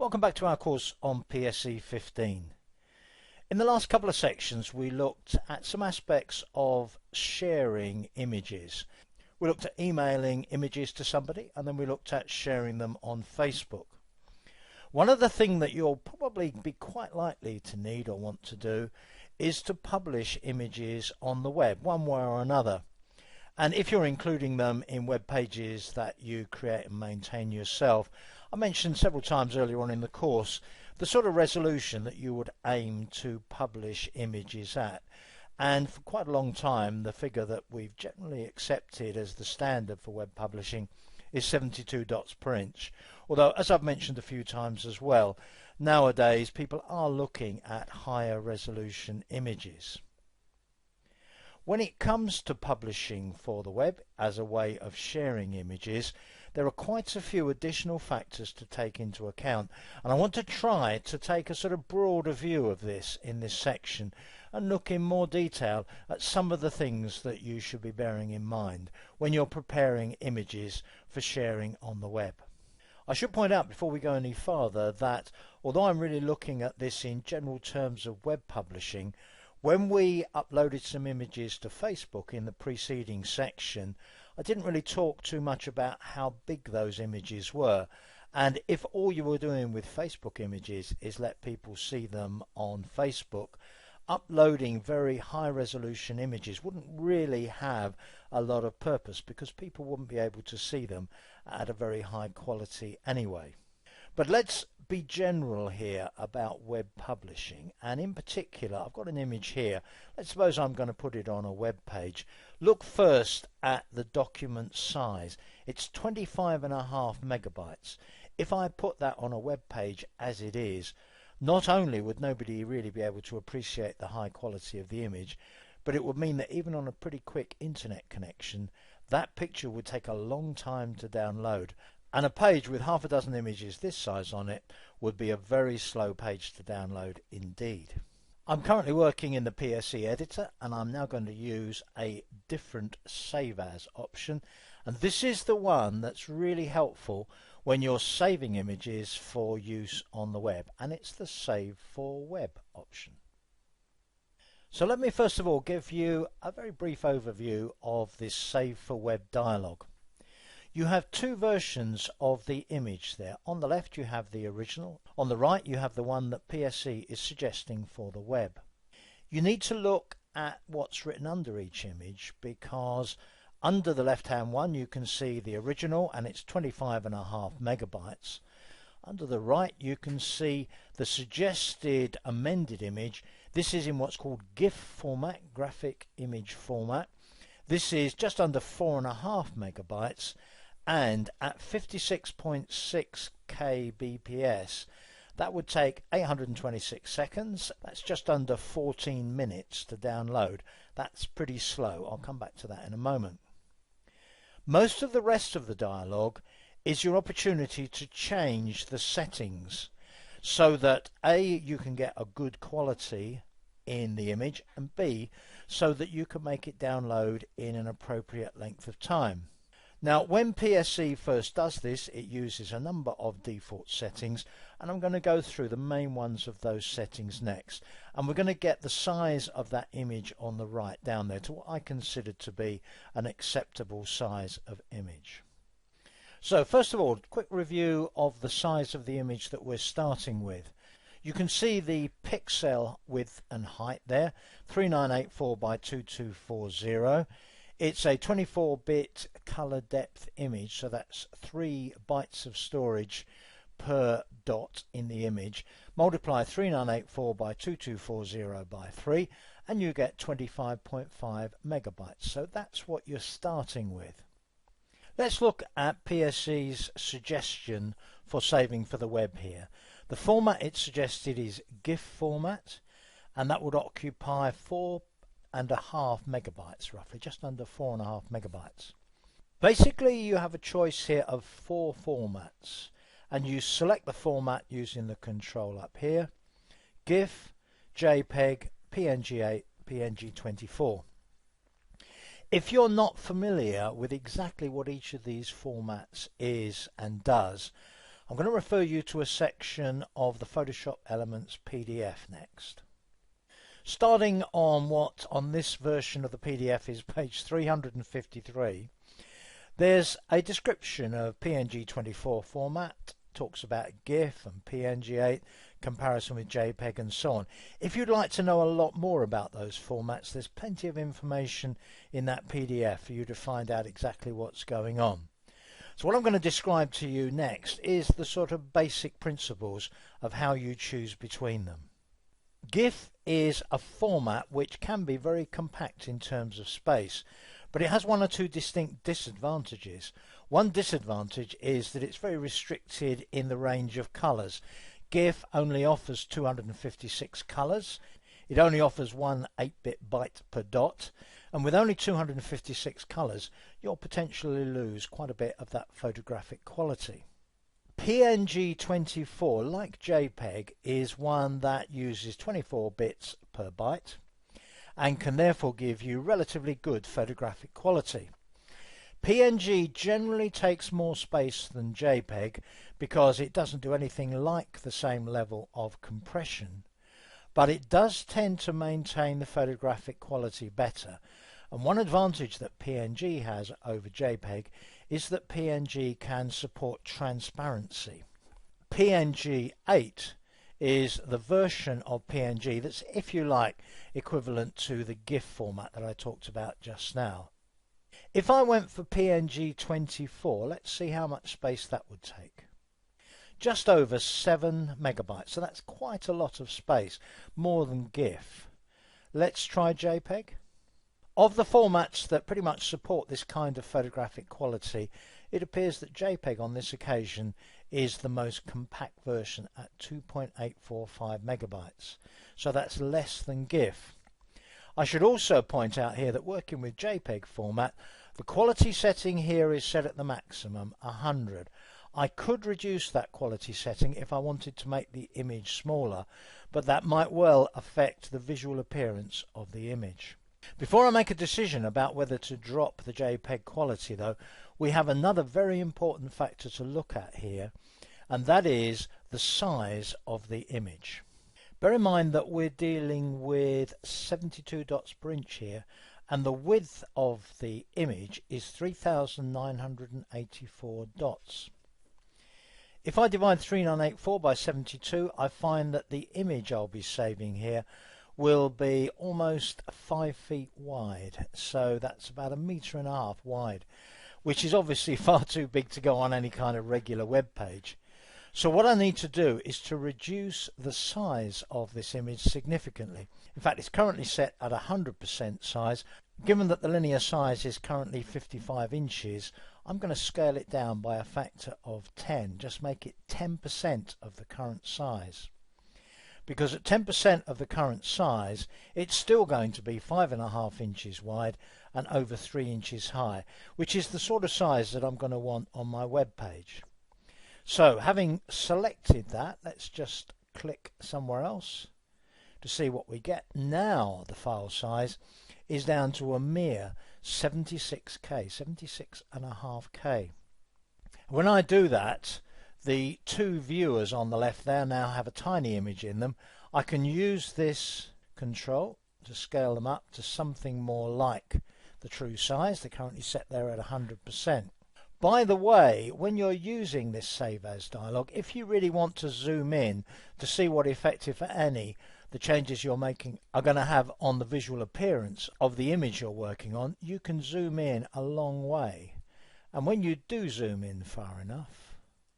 Welcome back to our course on PSE 15. In the last couple of sections we looked at some aspects of sharing images. We looked at emailing images to somebody, and then we looked at sharing them on Facebook. One of the things that you'll probably be quite likely to need or want to do is to publish images on the web one way or another. And if you're including them in web pages that you create and maintain yourself, I mentioned several times earlier on in the course the sort of resolution that you would aim to publish images at. And for quite a long time, the figure that we've generally accepted as the standard for web publishing is 72 dots per inch. Although, as I've mentioned a few times as well, nowadays people are looking at higher resolution images. When it comes to publishing for the web as a way of sharing images, there are quite a few additional factors to take into account, and I want to try to take a sort of broader view of this in this section and look in more detail at some of the things that you should be bearing in mind when you're preparing images for sharing on the web. I should point out before we go any further that although I'm really looking at this in general terms of web publishing, when we uploaded some images to Facebook in the preceding section, I didn't really talk too much about how big those images were. And if all you were doing with Facebook images is let people see them on Facebook, uploading very high resolution images wouldn't really have a lot of purpose because people wouldn't be able to see them at a very high quality anyway. But let's be general here about web publishing, and in particular I've got an image here. Let's suppose I'm going to put it on a web page. Look first at the document size. It's 25.5 megabytes. If I put that on a web page as it is, not only would nobody really be able to appreciate the high quality of the image, but it would mean that even on a pretty quick internet connection, that picture would take a long time to download. And a page with half a dozen images this size on it would be a very slow page to download indeed. I'm currently working in the PSE editor, and I'm now going to use a different Save As option, and this is the one that's really helpful when you're saving images for use on the web, and it's the Save for Web option. So let me first of all give you a very brief overview of this Save for Web dialog. You have two versions of the image there. On the left you have the original. On the right you have the one that PSE is suggesting for the web. You need to look at what's written under each image, because under the left hand one you can see the original and it's 25.5 megabytes. Under the right you can see the suggested amended image. This is in what's called GIF format, graphic image format. This is just under 4.5 megabytes. And at 56.6 kbps, that would take 826 seconds. That's just under 14 minutes to download. That's pretty slow. I'll come back to that in a moment. Most of the rest of the dialog is your opportunity to change the settings so that A, you can get a good quality in the image, and B, so that you can make it download in an appropriate length of time. Now, when PSE first does this, it uses a number of default settings, and I'm going to go through the main ones of those settings next. And we're going to get the size of that image on the right down there to what I consider to be an acceptable size of image. So first of all, quick review of the size of the image that we're starting with. You can see the pixel width and height there, 3984 by 2240. It's a 24-bit color depth image, so that's 3 bytes of storage per dot in the image. Multiply 3984 by 2240 by 3 and you get 25.5 megabytes. So that's what you're starting with. Let's look at PSE's suggestion for saving for the web here. The format it suggested is GIF format, and that would occupy 4.5 megabytes, roughly, just under 4.5 megabytes. Basically you have a choice here of 4 formats, and you select the format using the control up here: GIF, JPEG, PNG8, PNG24. If you're not familiar with exactly what each of these formats is and does, I'm going to refer you to a section of the Photoshop Elements PDF next. Starting on what on this version of the PDF is page 353, there's a description of PNG24 format, talks about GIF and PNG8, comparison with JPEG and so on. If you'd like to know a lot more about those formats, there's plenty of information in that PDF for you to find out exactly what's going on. So what I'm going to describe to you next is the sort of basic principles of how you choose between them. GIF is a format which can be very compact in terms of space, but it has one or two distinct disadvantages. One disadvantage is that it's very restricted in the range of colours. GIF only offers 256 colours. It only offers one 8-bit byte per dot, and with only 256 colours, you'll potentially lose quite a bit of that photographic quality. PNG24, like JPEG, is one that uses 24 bits per byte and can therefore give you relatively good photographic quality. PNG generally takes more space than JPEG because it doesn't do anything like the same level of compression, but it does tend to maintain the photographic quality better. And one advantage that PNG has over JPEG is that PNG can support transparency. PNG 8 is the version of PNG that's, if you like, equivalent to the GIF format that I talked about just now. If I went for PNG 24, let's see how much space that would take. Just over 7 megabytes, so that's quite a lot of space, more than GIF. Let's try JPEG. Of the formats that pretty much support this kind of photographic quality, it appears that JPEG on this occasion is the most compact version at 2.845 megabytes. So that's less than GIF. I should also point out here that working with JPEG format, the quality setting here is set at the maximum, 100. I could reduce that quality setting if I wanted to make the image smaller, but that might well affect the visual appearance of the image. Before I make a decision about whether to drop the JPEG quality though, we have another very important factor to look at here, and that is the size of the image. Bear in mind that we're dealing with 72 dots per inch here, and the width of the image is 3,984 dots. If I divide 3984 by 72, I find that the image I'll be saving here will be almost 5 feet wide, so that's about 1.5 meters wide, which is obviously far too big to go on any kind of regular web page. So what I need to do is to reduce the size of this image significantly. In fact, it's currently set at 100% size. Given that the linear size is currently 55 inches, I'm going to scale it down by a factor of 10, just make it 10% of the current size. Because at 10% of the current size, it's still going to be 5.5 inches wide and over 3 inches high, which is the sort of size that I'm going to want on my web page. So having selected that, let's just click somewhere else to see what we get. Now the file size is down to a mere 76K, 76.5K. When I do that, the two viewers on the left there now have a tiny image in them. I can use this control to scale them up to something more like the true size. They're currently set there at 100%. By the way, when you're using this Save As dialog, if you really want to zoom in to see what effect, if any, the changes you're making are going to have on the visual appearance of the image you're working on, you can zoom in a long way. And when you do zoom in far enough,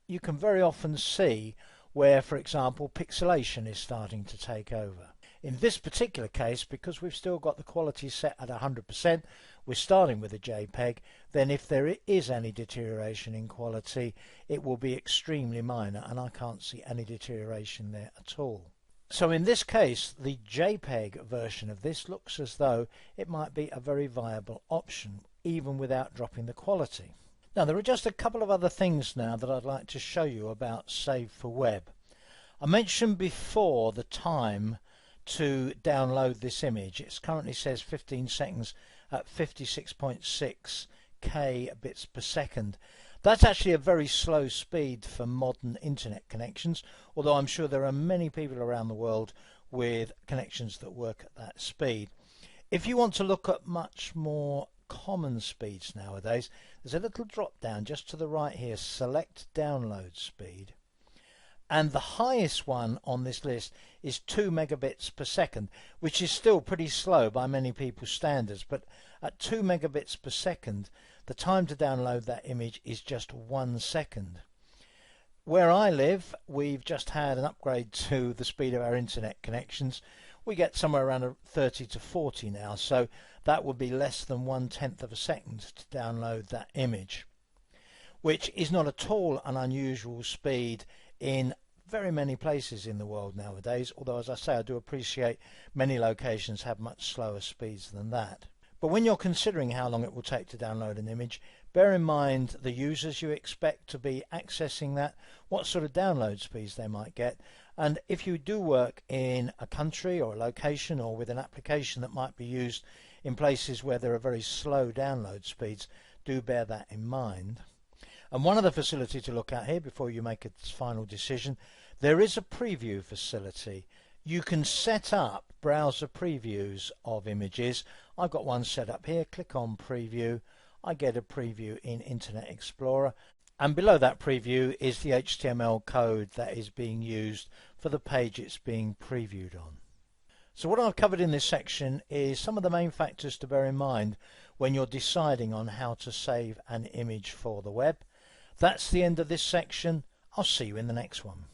you can very often see where, for example, pixelation is starting to take over. In this particular case, because we've still got the quality set at 100%, we're starting with a JPEG, then if there is any deterioration in quality, it will be extremely minor, and I can't see any deterioration there at all. So in this case, the JPEG version of this looks as though it might be a very viable option, even without dropping the quality. Now there are just a couple of other things now that I'd like to show you about Save for Web. I mentioned before the time to download this image. It currently says 15 seconds at 56.6K bits per second. That's actually a very slow speed for modern internet connections, although I'm sure there are many people around the world with connections that work at that speed. If you want to look at much more common speeds nowadays, there's a little drop down just to the right here, select download speed. And the highest one on this list is 2 megabits per second, which is still pretty slow by many people's standards. But at 2 megabits per second, the time to download that image is just 1 second. Where I live, we've just had an upgrade to the speed of our internet connections. We get somewhere around 30 to 40 now, so that would be less than 1/10 of a second to download that image, which is not at all an unusual speed in very many places in the world nowadays, although as I say, I do appreciate many locations have much slower speeds than that. But when you're considering how long it will take to download an image, bear in mind the users you expect to be accessing that, what sort of download speeds they might get, and if you do work in a country or a location or with an application that might be used in places where there are very slow download speeds, do bear that in mind. And one other facility to look at here before you make a final decision, there is a preview facility. You can set up browser previews of images. I've got one set up here. Click on preview. I get a preview in Internet Explorer, and below that preview is the HTML code that is being used for the page it's being previewed on. So what I've covered in this section is some of the main factors to bear in mind when you're deciding on how to save an image for the web. That's the end of this section. I'll see you in the next one.